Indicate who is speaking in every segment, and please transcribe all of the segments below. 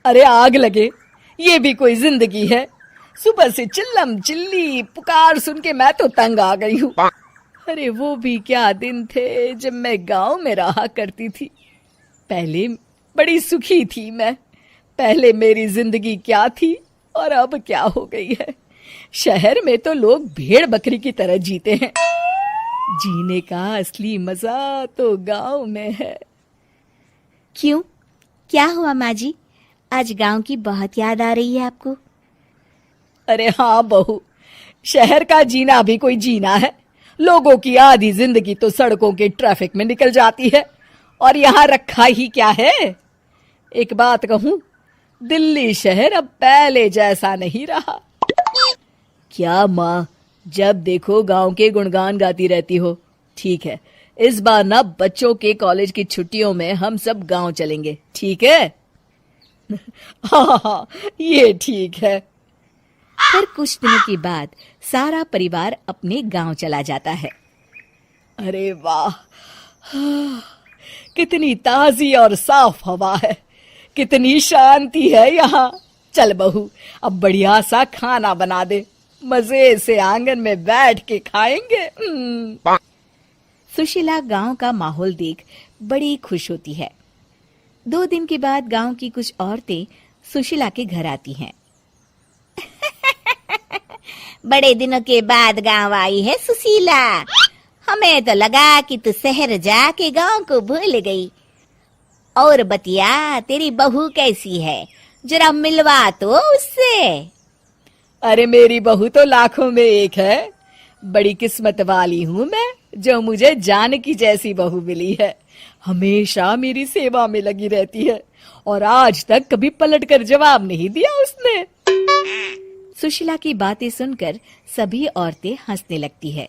Speaker 1: अरे आग लगे, ये भी कोई जिंदगी है। सुबह से चिल्लम चिल्ली पुकार सुन के मैं तो तंग आ गई हूँ। अरे वो भी क्या दिन थे जब मैं गांव में रहा करती थी। पहले बड़ी सुखी थी मैं। पहले मेरी जिंदगी क्या थी और अब क्या हो गई है। शहर में तो लोग भेड़ बकरी की तरह जीते हैं। जीने का असली मजा तो गांव में है।
Speaker 2: क्यों, क्या हुआ माँ जी? आज गांव की बहुत याद आ रही है आपको?
Speaker 1: अरे हाँ बहू, शहर का जीना भी कोई जीना है। लोगों की आधी जिंदगी तो सड़कों के ट्रैफिक में निकल जाती है और यहाँ रखा ही क्या है। एक बात कहूँ, दिल्ली शहर अब पहले जैसा नहीं रहा। क्या माँ, जब देखो गांव के गुणगान गाती रहती हो। ठीक है, इस बार ना बच्चों के कॉलेज की छुट्टियों में हम सब गांव चलेंगे, ठीक है? हाँ, ये ठीक है।
Speaker 2: फिर कुछ दिनों के बाद सारा परिवार अपने गांव चला जाता है।
Speaker 1: अरे वाह, कितनी ताजी और साफ हवा है, कितनी शांति है यहाँ। चल बहू, अब बढ़िया सा खाना बना दे, मजे से आंगन में बैठ के खाएंगे।
Speaker 2: सुशीला गांव का माहौल देख बड़ी खुश होती है। 2 दिन के बाद गांव की कुछ औरतें सुशीला के घर आती हैं। बड़े दिनों के बाद गांव आई है सुशीला। हमें तो लगा कि तू शहर जाके गांव को भूल गई। और बतिया, तेरी बहू कैसी है? जरा मिलवा तो उससे।
Speaker 1: अरे मेरी बहू तो लाखों में एक है। बड़ी किस्मत वाली हूँ मैं जो मुझे जानकी जैसी बहू मिली है। हमेशा मेरी सेवा में लगी रहती है और आज तक कभी पलटकर जवाब नहीं दिया उसने।
Speaker 2: सुशीला की बातें सुनकर सभी औरतें हंसने लगती है।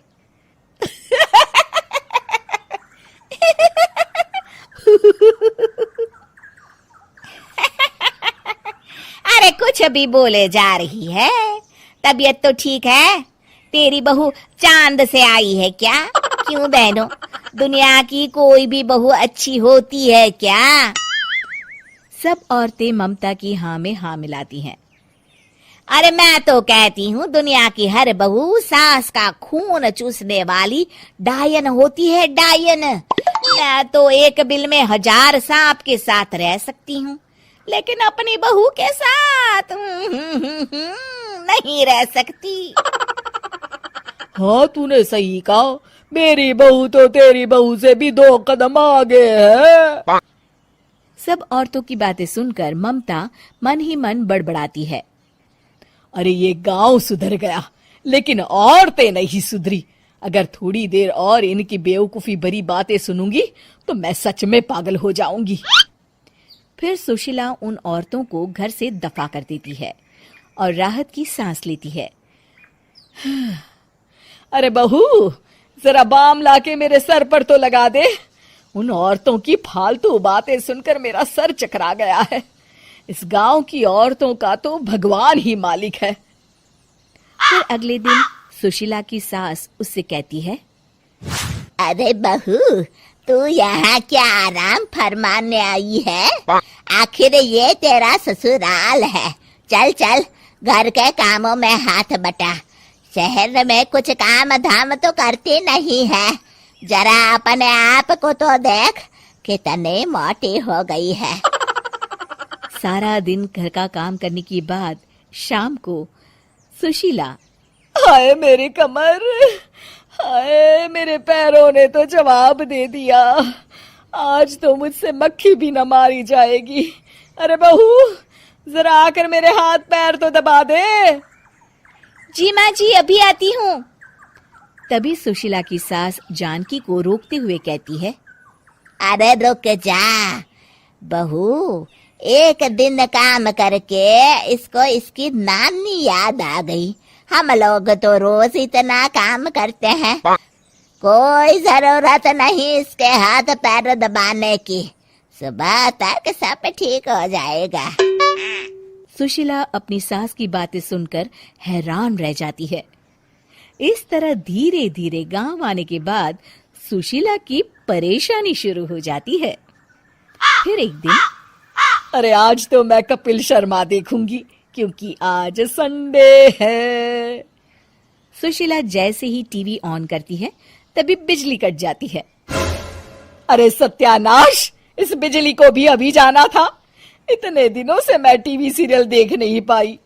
Speaker 2: अरे कुछ भी बोले जा रही है। तबीयत तो ठीक है? तेरी बहू चांद से आई है क्या? क्यों बहनों, दुनिया की कोई भी बहू अच्छी होती है क्या? सब औरतें ममता की हाँ में हाँ मिलाती हैं। अरे मैं तो कहती हूँ दुनिया की हर बहू सास का खून चूसने वाली डायन होती है, डायन। मैं तो एक बिल में 1000 सांप के साथ रह सकती हूँ, लेकिन अपनी बहू के साथ नहीं रह सकती।
Speaker 1: हाँ, तूने सही कहा। मेरी बहू तो तेरी बहू से भी 2 कदम आगे है।
Speaker 2: सब औरतों की बातें सुनकर ममता मन ही मन बड़बड़ाती है।
Speaker 1: अरे ये गांव सुधर गया, लेकिन औरतें नहीं सुधरी। अगर थोड़ी देर और इनकी बेवकूफी भरी बातें सुनूंगी तो मैं सच में पागल हो जाऊंगी।
Speaker 2: फिर सुशीला उन औरतों को घर से दफा कर देती है और राहत की सांस लेती है।
Speaker 1: अरे बहू, जरा बाम लाके मेरे सर पर तो लगा दे। उन औरतों की फालतू बातें सुनकर मेरा सर चकरा गया है। इस गांव की औरतों का तो भगवान ही मालिक है।
Speaker 2: फिर अगले दिन सुशीला की सास उससे कहती है, अरे बहू, तू यहाँ क्या आराम फरमाने आई है? आखिर ये तेरा ससुराल है। चल चल, घर के कामों में हाथ बटा। शहर में कुछ काम धाम तो करती नहीं है। जरा अपने आप को तो देख, कितनी मोटी हो गई है। सारा दिन घर का काम करने के बाद शाम को सुशीला,
Speaker 1: हाय मेरी कमर, हाय मेरे पैरों ने तो जवाब दे दिया। आज तो मुझसे मक्खी भी न मारी जाएगी। अरे बहू, जरा आकर मेरे हाथ पैर तो दबा दे।
Speaker 2: जी माँ जी, अभी आती हूँ। तभी सुशीला की सास जानकी को रोकते हुए कहती है, अरे रुक जा बहू, एक दिन काम करके इसको इसकी नानी याद आ गई। हम लोग तो रोज इतना काम करते हैं, कोई जरूरत नहीं इसके हाथ पैर दबाने की। सुबह तक सब ठीक हो जाएगा। सुशीला अपनी सास की बातें सुनकर हैरान रह जाती है। इस तरह धीरे धीरे गांव आने के बाद सुशीला की परेशानी शुरू हो जाती है। फिर एक दिन
Speaker 1: अरे आज तो मैं कपिल शर्मा देखूंगी क्योंकि आज संडे है।
Speaker 2: सुशीला जैसे ही टीवी ऑन करती है तभी बिजली कट जाती है।
Speaker 1: अरे सत्यानाश, इस बिजली को भी अभी जाना था। इतने दिनों से मैं टीवी सीरियल देख नहीं पाई।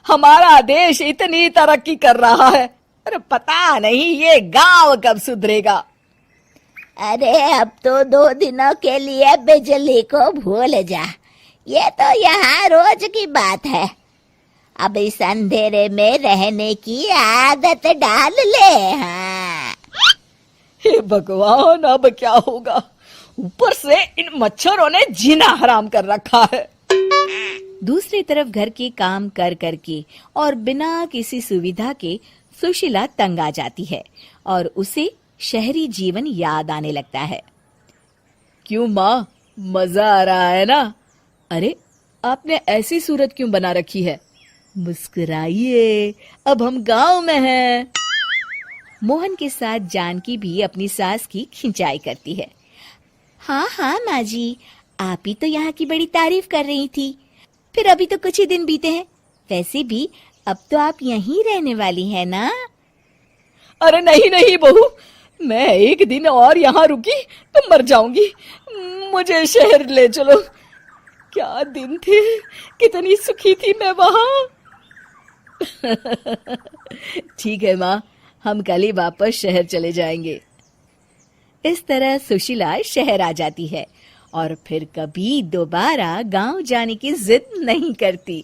Speaker 1: हमारा देश इतनी तरक्की कर रहा है, अरे पता नहीं ये गांव कब सुधरेगा।
Speaker 2: अरे अब तो 2 दिनों के लिए बिजली को भूल जा, ये तो यहाँ रोज की बात है। अब इस अंधेरे में रहने की आदत डाल ले। हाँ।
Speaker 1: हे भगवान, अब क्या होगा? ऊपर से इन मच्छरों ने जीना हराम कर रखा है।
Speaker 2: दूसरी तरफ घर के काम कर करके और बिना किसी सुविधा के सुशीला तंग आ जाती है और उसे शहरी जीवन याद आने लगता है।
Speaker 1: क्यों माँ, मजा आ रहा है ना? अरे आपने ऐसी सूरत क्यों बना रखी है? मुस्कुराइए, अब हम गांव में हैं।
Speaker 2: मोहन के साथ जानकी भी अपनी सास की खिंचाई करती है। हाँ हाँ माँ जी, आप ही तो यहाँ की बड़ी तारीफ कर रही थी। फिर अभी तो कुछ ही दिन बीते हैं, वैसे भी अब तो आप यहीं रहने वाली हैं ना?
Speaker 1: अरे नहीं नहीं बहू, मैं एक दिन और यहाँ रुकी तो मर जाऊंगी। मुझे शहर ले चलो। क्या दिन थे, कितनी सुखी थी मैं वहां। ठीक है माँ, हम कल ही वापस शहर चले जाएंगे।
Speaker 2: इस तरह सुशीला शहर आ जाती है और फिर कभी दोबारा गांव जाने की जिद नहीं करती।